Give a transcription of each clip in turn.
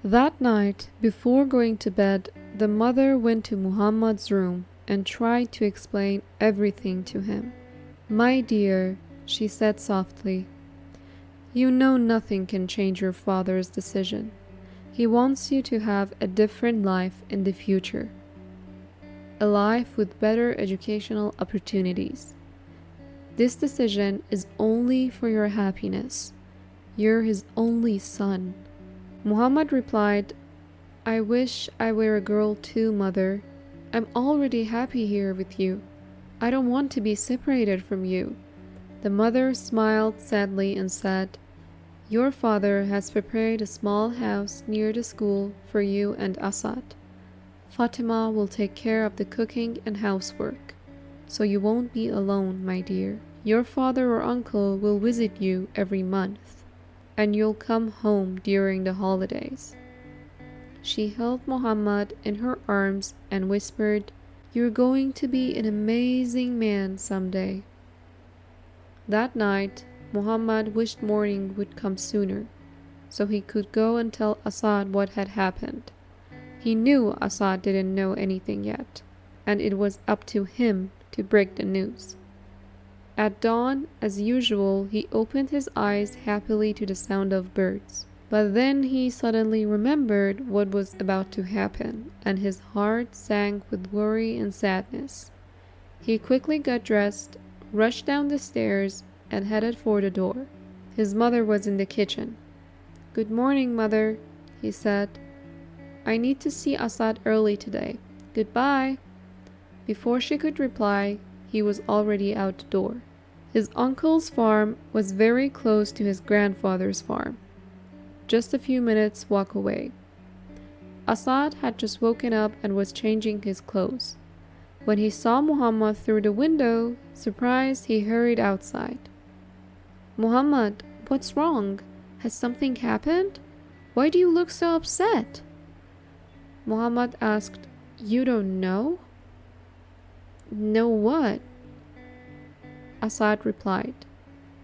That night, before going to bed, the mother went to Muhammad's room and tried to explain everything to him. "My dear," she said softly, "you know nothing can change your father's decision. He wants you to have a different life in the future. A life with better educational opportunities. This decision is only for your happiness. You're his only son." Muhammad replied, "I wish I were a girl too, mother. I'm already happy here with you. I don't want to be separated from you." The mother smiled sadly and said, "Your father has prepared a small house near the school for you and Asad. Fatima will take care of the cooking and housework, so you won't be alone, my dear. Your father or uncle will visit you every month, and you'll come home during the holidays." She held Muhammad in her arms and whispered, "You're going to be an amazing man someday." That night, Muhammad wished morning would come sooner, so he could go and tell Asad what had happened. He knew Asad didn't know anything yet, and it was up to him to break the news. At dawn, as usual, he opened his eyes happily to the sound of birds. But then he suddenly remembered what was about to happen, and his heart sank with worry and sadness. He quickly got dressed, rushed down the stairs, and headed for the door. His mother was in the kitchen. "Good morning, mother," he said. "I need to see Asad early today. Goodbye." Before she could reply, he was already out the door. His uncle's farm was very close to his grandfather's farm, just a few minutes' walk away. Asad had just woken up and was changing his clothes. When he saw Muhammad through the window, surprised, he hurried outside. "Muhammad, what's wrong? Has something happened? Why do you look so upset?" Muhammad asked, "You don't know?" "Know what?" Asad replied.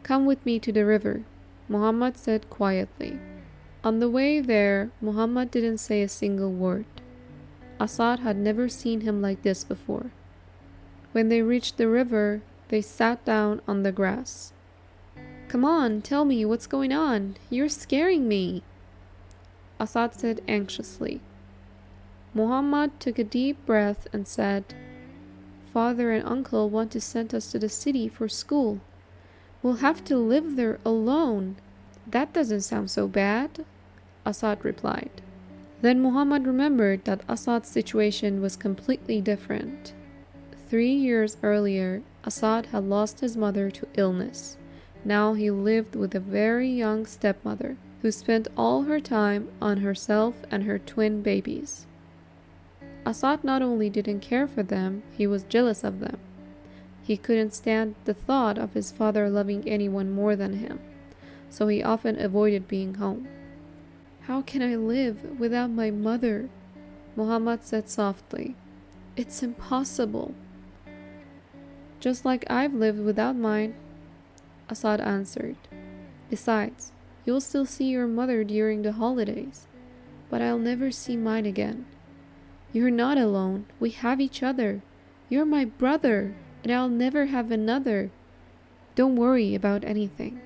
"Come with me to the river," Muhammad said quietly. On the way there, Muhammad didn't say a single word. Asad had never seen him like this before. When they reached the river, they sat down on the grass. "Come on, tell me what's going on. You're scaring me," Asad said anxiously. Muhammad took a deep breath and said, "Father and uncle want to send us to the city for school. We'll have to live there alone. That doesn't sound so bad," Asad replied. Then Muhammad remembered that Asad's situation was completely different. 3 years earlier, Asad had lost his mother to illness. Now he lived with a very young stepmother, who spent all her time on herself and her twin babies. Asad not only didn't care for them, he was jealous of them. He couldn't stand the thought of his father loving anyone more than him, so he often avoided being home. "How can I live without my mother?" Muhammad said softly. "It's impossible." "Just like I've lived without mine," Asad answered. "Besides, you'll still see your mother during the holidays, but I'll never see mine again. You're not alone. We have each other. You're my brother, and I'll never have another. Don't worry about anything."